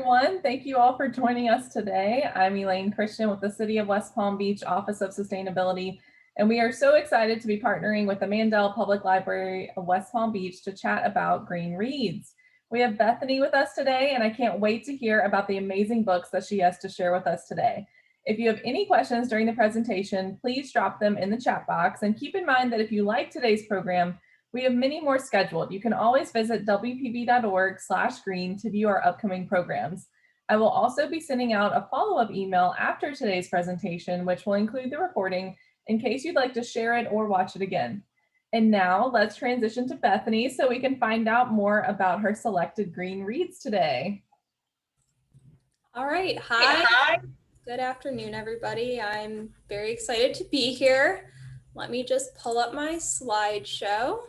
everyone. Thank you all for joining us today. I'm Elaine Christian with the City of West Palm Beach Office of Sustainability, and we are so excited to be partnering with the Mandel Public Library of West Palm Beach to chat about green reads. We have Bethany with us today, and I can't wait to hear about the amazing books that she has to share with us today. If you have any questions during the presentation, please drop them in the chat box, and keep in mind that if you like today's program, we have many more scheduled. You can always visit wpb.org/green to view our upcoming programs. I will also be sending out a follow-up email after today's presentation, which will include the recording in case you'd like to share it or watch it again. And now let's transition to Bethany so we can find out more about her selected green reads today. All right, hi. Good afternoon, everybody. I'm very excited to be here. Let me just pull up my slideshow.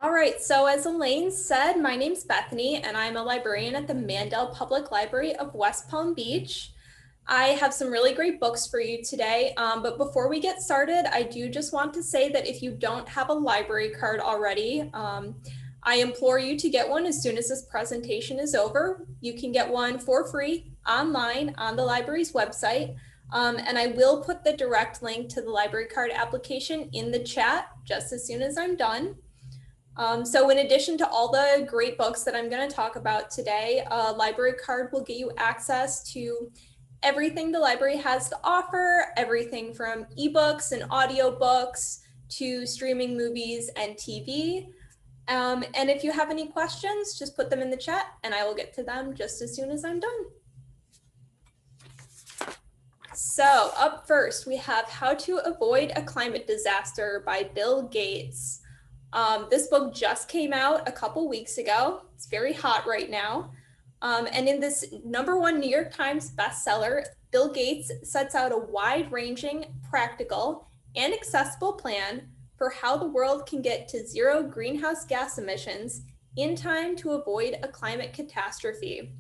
All right, so as Elaine said, my name's Bethany and I'm a librarian at the Mandel Public Library of West Palm Beach. I have some really great books for you today, but before we get started, I do just want to say that if you don't have a library card already, I implore you to get one as soon as this presentation is over. You can get one for free online on the library's website, and I will put the direct link to the library card application in the chat just as soon as I'm done. So in addition to all the great books that I'm going to talk about today, a library card will get you access to everything the library has to offer, everything from ebooks and audiobooks to streaming movies and TV. And if you have any questions, just put them in the chat and I will get to them just as soon as I'm done. So up first, we have How to Avoid a Climate Disaster by Bill Gates. This book just came out a couple weeks ago. It's very hot right now. And in this #1 New York Times bestseller, Bill Gates sets out a wide-ranging, practical, and accessible plan for how the world can get to zero greenhouse gas emissions in time to avoid a climate catastrophe.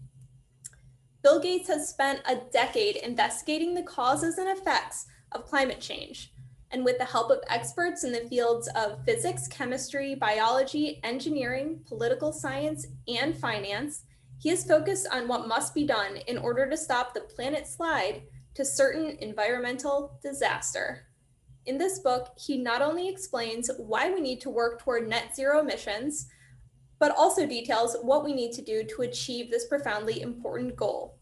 Bill Gates has spent a decade investigating the causes and effects of climate change. And with the help of experts in the fields of physics, chemistry, biology, engineering, political science, and finance, he is focused on what must be done in order to stop the planet's slide to certain environmental disaster. In this book, he not only explains why we need to work toward net zero emissions, but also details what we need to do to achieve this profoundly important goal.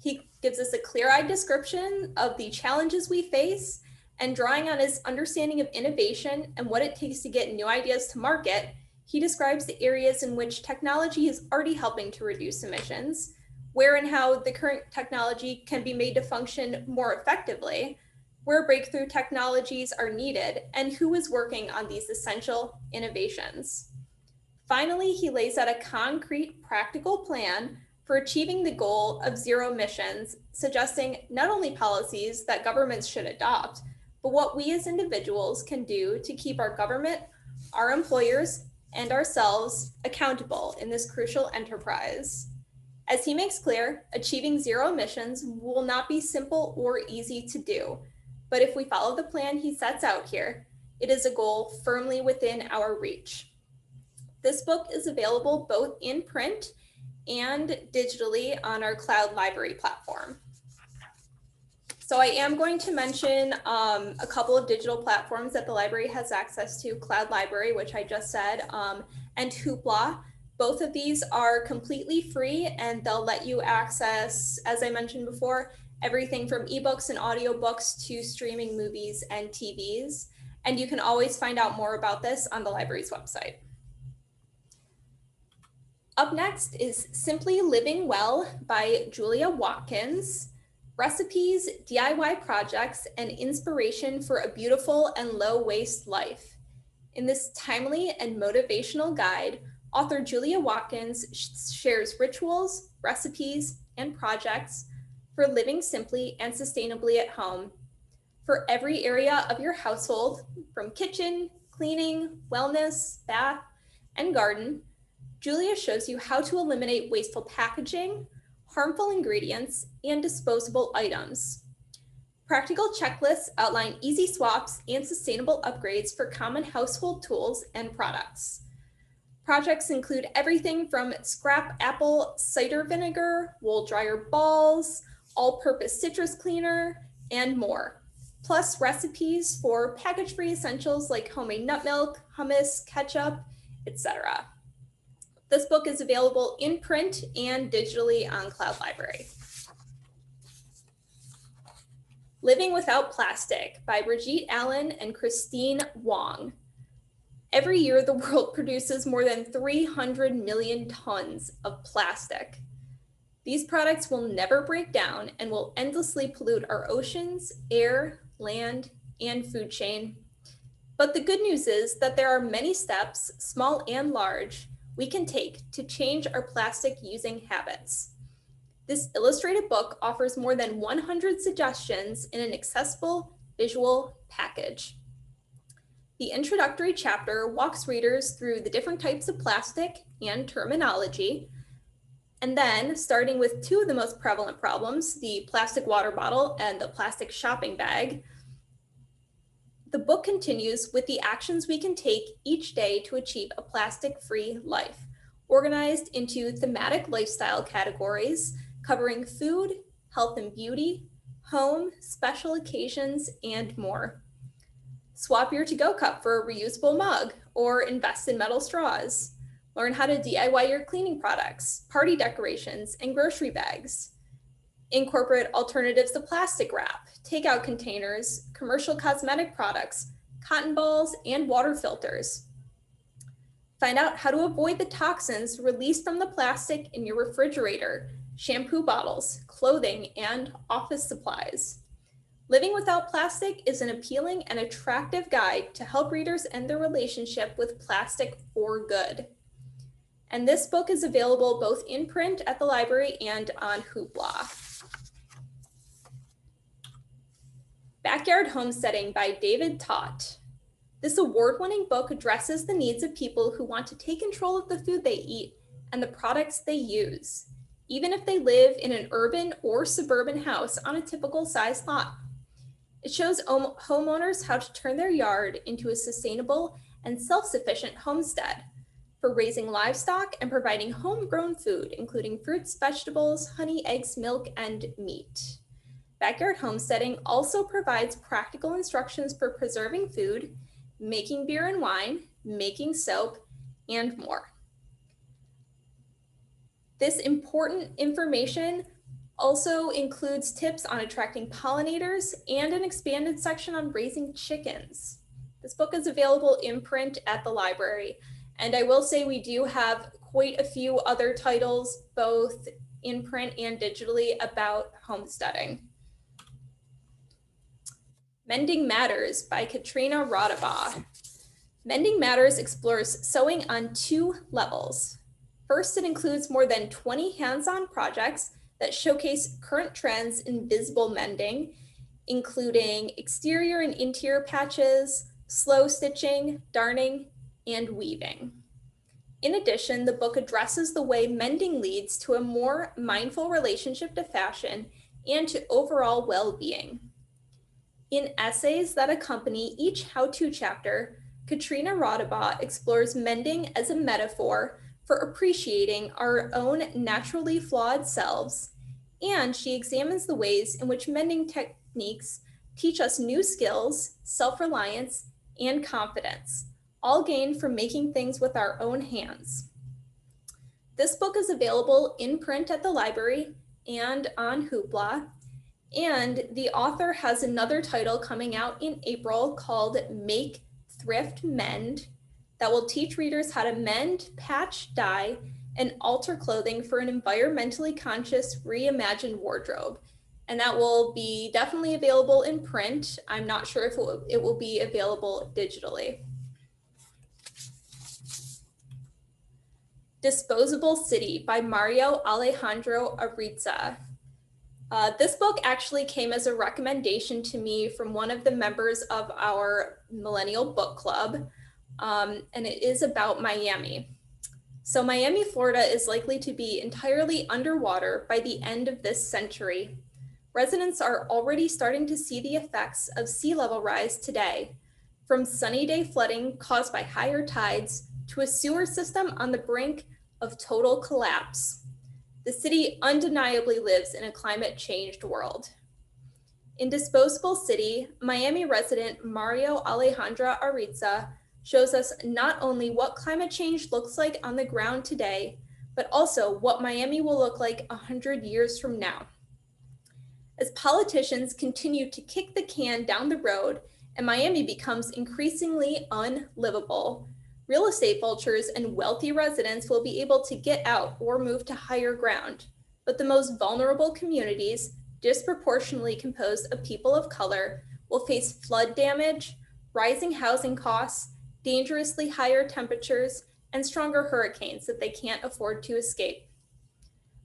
He gives us a clear-eyed description of the challenges we face, and drawing on his understanding of innovation and what it takes to get new ideas to market, he describes the areas in which technology is already helping to reduce emissions, where and how the current technology can be made to function more effectively, where breakthrough technologies are needed, and who is working on these essential innovations. Finally, he lays out a concrete, practical plan for achieving the goal of zero emissions, suggesting not only policies that governments should adopt, but what we as individuals can do to keep our government, our employers, and ourselves accountable in this crucial enterprise. As he makes clear, achieving zero emissions will not be simple or easy to do, but if we follow the plan he sets out here, it is a goal firmly within our reach. This book is available both in print and digitally on our cloud library platform. So I am going to mention a couple of digital platforms that the library has access to, Cloud Library, which I just said, and Hoopla. Both of these are completely free and they'll let you access, as I mentioned before, everything from ebooks and audiobooks to streaming movies and TVs. And you can always find out more about this on the library's website. Up next is Simply Living Well by Julia Watkins. Recipes, DIY projects, and inspiration for a beautiful and low-waste life. In this timely and motivational guide, author Julia Watkins shares rituals, recipes, and projects for living simply and sustainably at home. For every area of your household, from kitchen, cleaning, wellness, bath, and garden, Julia shows you how to eliminate wasteful packaging, harmful ingredients, and disposable items. Practical checklists outline easy swaps and sustainable upgrades for common household tools and products. Projects include everything from scrap apple cider vinegar, wool dryer balls, all-purpose citrus cleaner, and more. Plus recipes for package-free essentials like homemade nut milk, hummus, ketchup, etc. This book is available in print and digitally on Cloud Library. Living Without Plastic by Brigitte Allen and Christine Wong. Every year, the world produces more than 300 million tons of plastic. These products will never break down and will endlessly pollute our oceans, air, land, and food chain. But the good news is that there are many steps, small and large, we can take to change our plastic using habits. This illustrated book offers more than 100 suggestions in an accessible visual package. The introductory chapter walks readers through the different types of plastic and terminology. And then, starting with two of the most prevalent problems, the plastic water bottle and the plastic shopping bag, the book continues with the actions we can take each day to achieve a plastic-free life, organized into thematic lifestyle categories covering food, health and beauty, home, special occasions, and more. Swap your to-go cup for a reusable mug or invest in metal straws. Learn how to DIY your cleaning products, party decorations, and grocery bags. Incorporate alternatives to plastic wrap, takeout containers, commercial cosmetic products, cotton balls, and water filters. Find out how to avoid the toxins released from the plastic in your refrigerator, shampoo bottles, clothing, and office supplies. Living Without Plastic is an appealing and attractive guide to help readers end their relationship with plastic for good. And this book is available both in print at the library and on Hoopla. Backyard Homesteading by David Tott. This award-winning book addresses the needs of people who want to take control of the food they eat and the products they use, even if they live in an urban or suburban house on a typical size lot. It shows homeowners how to turn their yard into a sustainable and self-sufficient homestead for raising livestock and providing homegrown food, including fruits, vegetables, honey, eggs, milk, and meat. Backyard Homesteading also provides practical instructions for preserving food, making beer and wine, making soap, and more. This important information also includes tips on attracting pollinators and an expanded section on raising chickens. This book is available in print at the library. And I will say we do have quite a few other titles, both in print and digitally, about homesteading. Mending Matters by Katrina Rodabaugh. Mending Matters explores sewing on 2 levels. First, it includes more than 20 hands-on projects that showcase current trends in visible mending, including exterior and interior patches, slow stitching, darning, and weaving. In addition, the book addresses the way mending leads to a more mindful relationship to fashion and to overall well-being. In essays that accompany each how-to chapter, Katrina Rodabaugh explores mending as a metaphor for appreciating our own naturally flawed selves, and she examines the ways in which mending techniques teach us new skills, self-reliance, and confidence, all gained from making things with our own hands. This book is available in print at the library and on Hoopla, and the author has another title coming out in April called Make, Thrift, Mend, that will teach readers how to mend, patch, dye, and alter clothing for an environmentally conscious, reimagined wardrobe. And that will be definitely available in print. I'm not sure if it will be available digitally. Disposable City by Mario Alejandro Ariza. This book actually came as a recommendation to me from one of the members of our Millennial Book Club, and it is about Miami. So Miami, Florida is likely to be entirely underwater by the end of this century. residents are already starting to see the effects of sea level rise today, from sunny day flooding caused by higher tides to a sewer system on the brink of total collapse. The city undeniably lives in a climate changed world. In Disposable City, Miami resident Mario Alejandra Ariza shows us not only what climate change looks like on the ground today, but also what Miami will look like 100 years from now. As politicians continue to kick the can down the road and Miami becomes increasingly unlivable, real estate vultures and wealthy residents will be able to get out or move to higher ground. But the most vulnerable communities, disproportionately composed of people of color, will face flood damage, rising housing costs, dangerously higher temperatures, and stronger hurricanes that they can't afford to escape.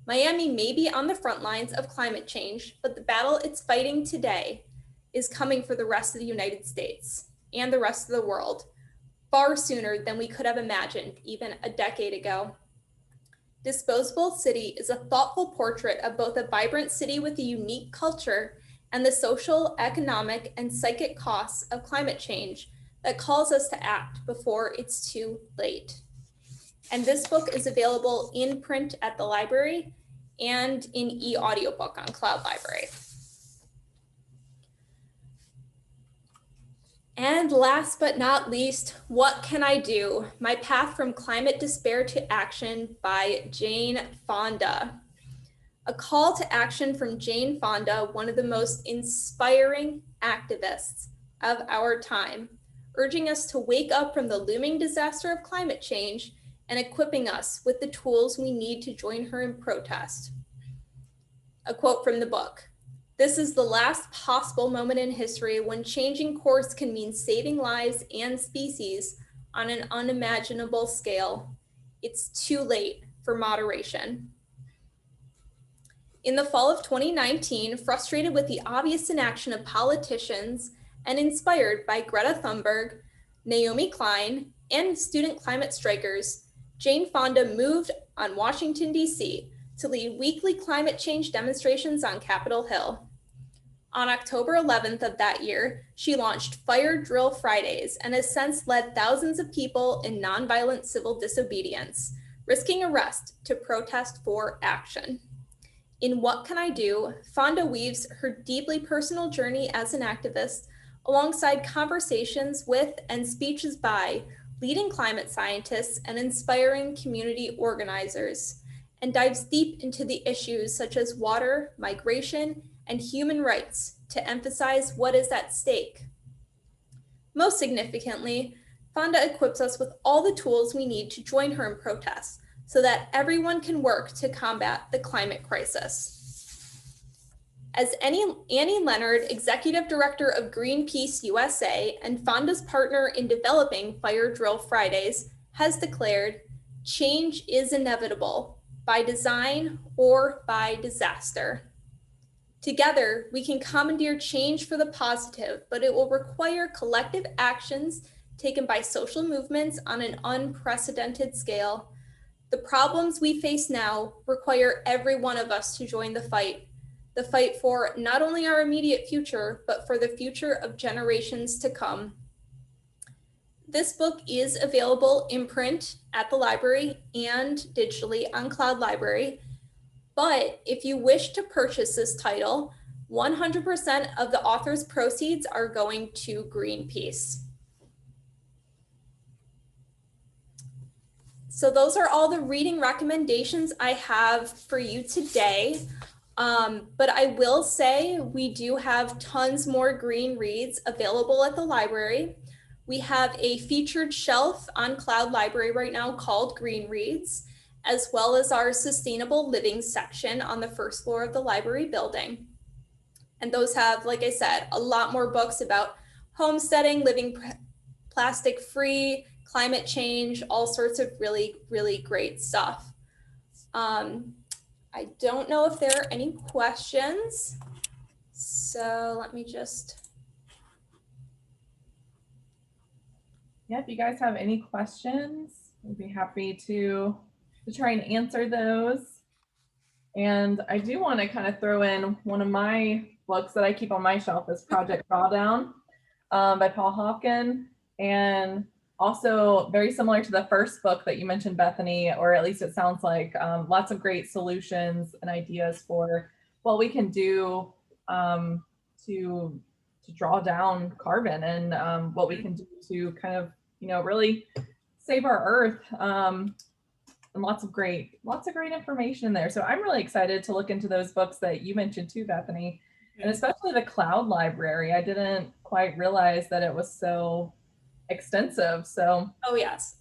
Miami may be on the front lines of climate change, but the battle it's fighting today is coming for the rest of the United States and the rest of the world far sooner than we could have imagined even a decade ago. Disposable City is a thoughtful portrait of both a vibrant city with a unique culture and the social, economic, and psychic costs of climate change that calls us to act before it's too late. And this book is available in print at the library and in e-audiobook on Cloud Library. And last but not least, What Can I Do? My Path from Climate Despair to Action by Jane Fonda. A call to action from Jane Fonda, one of the most inspiring activists of our time, urging us to wake up from the looming disaster of climate change and equipping us with the tools we need to join her in protest. A quote from the book: "This is the last possible moment in history when changing course can mean saving lives and species on an unimaginable scale. It's too late for moderation." In the fall of 2019, frustrated with the obvious inaction of politicians and inspired by Greta Thunberg, Naomi Klein, and student climate strikers, Jane Fonda moved on Washington, D.C. to lead weekly climate change demonstrations on Capitol Hill. On October 11th of that year, she launched Fire Drill Fridays and has since led thousands of people in nonviolent civil disobedience, risking arrest to protest for action. In What Can I Do?, Fonda weaves her deeply personal journey as an activist alongside conversations with and speeches by leading climate scientists and inspiring community organizers, and dives deep into the issues such as water, migration, and human rights to emphasize what is at stake. Most significantly, Fonda equips us with all the tools we need to join her in protest so that everyone can work to combat the climate crisis. As Annie Leonard, Executive Director of Greenpeace USA and Fonda's partner in developing Fire Drill Fridays, has declared, "Change is inevitable, by design or by disaster." Together, we can commandeer change for the positive, but it will require collective actions taken by social movements on an unprecedented scale. The problems we face now require every one of us to join the fight for not only our immediate future, but for the future of generations to come. This book is available in print at the library and digitally on Cloud Library. But if you wish to purchase this title, 100% of the author's proceeds are going to Greenpeace. So those are all the reading recommendations I have for you today. But I will say we do have tons more green reads available at the library. We have a featured shelf on Cloud Library right now called Green Reads, as well as our sustainable living section on the first floor of the library building. And those have, like I said, a lot more books about homesteading, living plastic free, climate change, all sorts of really, really great stuff. I don't know if there are any questions. So let me just. Yeah, if you guys have any questions, we'd be happy to try and answer those. And I do want to kind of throw in one of my books that I keep on my shelf is Project Drawdown by Paul Hawken. And also very similar to the first book that you mentioned, Bethany, or at least it sounds like lots of great solutions and ideas for what we can do to draw down carbon and what we can do to kind of, really save our earth. And lots of great information in there. So I'm really excited to look into those books that you mentioned too, Bethany, and especially the cloud library. I didn't quite realize that it was so extensive. So oh yes.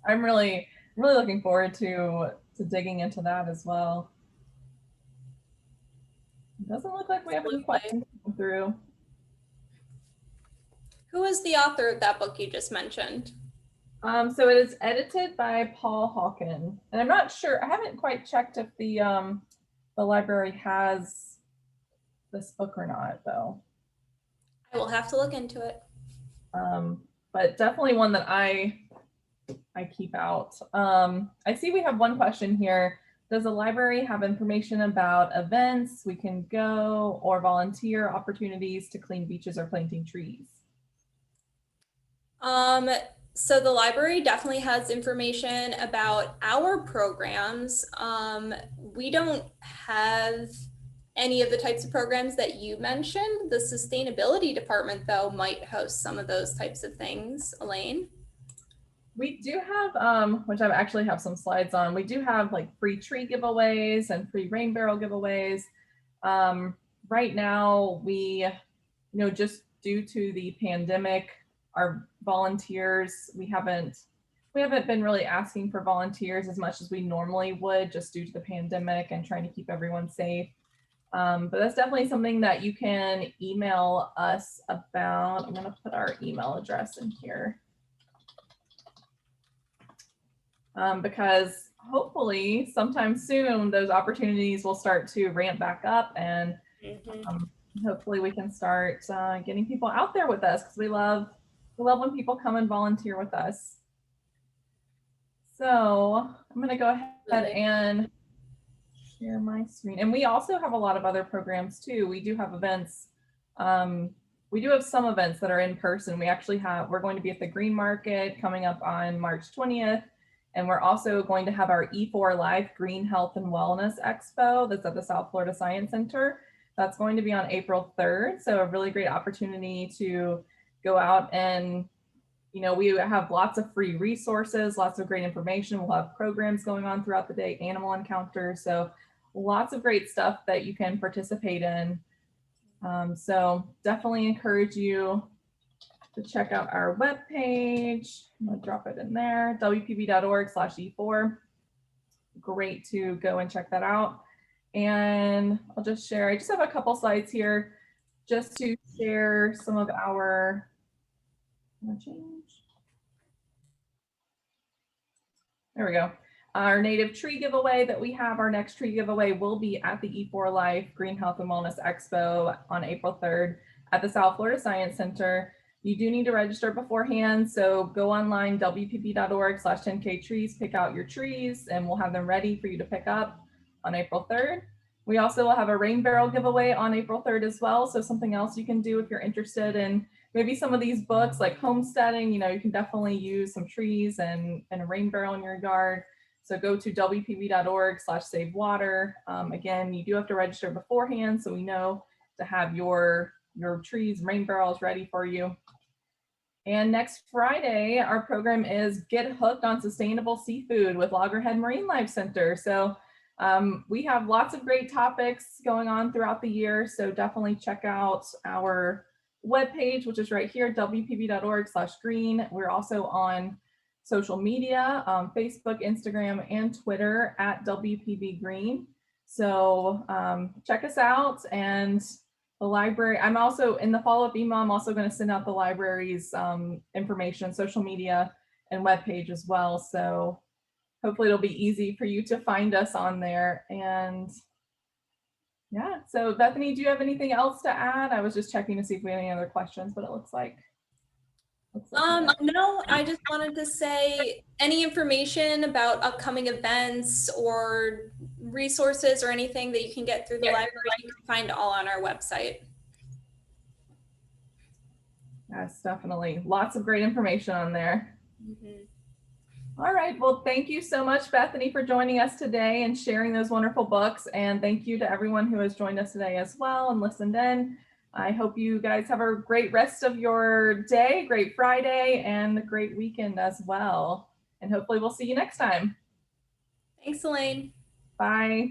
I'm really looking forward to digging into that as well. It doesn't look like we have any questions coming through. Who is the author of that book you just mentioned? So it is edited by Paul Hawken, and I'm not sure. I haven't quite checked if the library has this book or not, though. I will have to look into it. But definitely one that I keep out. I see we have one question here. Does the library have information about events we can go or volunteer opportunities to clean beaches or planting trees? So the library definitely has information about our programs. We don't have any of the types of programs that you mentioned. The sustainability department, though, might host some of those types of things. Elaine? We do have, which I actually have some slides on, we do have like free tree giveaways and free rain barrel giveaways. Right now, we, just due to the pandemic, our volunteers, we haven't been really asking for volunteers as much as we normally would just due to the pandemic and trying to keep everyone safe. But that's definitely something that you can email us about. I'm going to put our email address in here. Because hopefully sometime soon those opportunities will start to ramp back up, and hopefully we can start getting people out there with us, because we love when people come and volunteer with us. So I'm going to go ahead and share my screen. And we also have a lot of other programs too. We do have events. We do have some events that are in person. We're going to be at the Green Market coming up on March 20th. And we're also going to have our E4 Live Green Health and Wellness Expo that's at the South Florida Science Center. That's going to be on April 3rd. So a really great opportunity to go out and, we have lots of free resources, lots of great information. We'll have programs going on throughout the day, animal encounters. So lots of great stuff that you can participate in. So definitely encourage you to check out our webpage. I'm gonna drop it in there, wpb.org/E4. Great to go and check that out. And I'll just share, I just have a couple slides here just to share some of our, there we go. Our native tree giveaway that we have, our next tree giveaway will be at the E4 Life Green Health and Wellness Expo on April 3rd at the South Florida Science Center. You do need to register beforehand, so go online, wpb.org/10ktrees, pick out your trees, and we'll have them ready for you to pick up on April 3rd. We also will have a rain barrel giveaway on April 3rd as well, so something else you can do if you're interested in maybe some of these books like homesteading. You can definitely use some trees and a rain barrel in your yard. So go to wpb.org/savewater. Again, you do have to register beforehand, so we know to have your trees, rain barrels ready for you. And next Friday, our program is Get Hooked on Sustainable Seafood with Loggerhead Marine Life Center. So we have lots of great topics going on throughout the year. So definitely check out our webpage, which is right here, wpb.org/green. We're also on social media, Facebook, Instagram, and Twitter at WPB Green. So check us out. And the library, I'm also in the follow-up email, I'm also going to send out the library's information, social media, and webpage as well. So hopefully it'll be easy for you to find us on there. And yeah, so Bethany, do you have anything else to add? I was just checking to see if we had any other questions, but it looks like no, I just wanted to say any information about upcoming events or resources or anything that you can get through the library, you can find all on our website. Yes, definitely. Lots of great information on there. Mhm. All right. Well, thank you so much, Bethany, for joining us today and sharing those wonderful books. And thank you to everyone who has joined us today as well and listened in. I hope you guys have a great rest of your day, great Friday, and a great weekend as well. And hopefully we'll see you next time. Thanks, Elaine. Bye.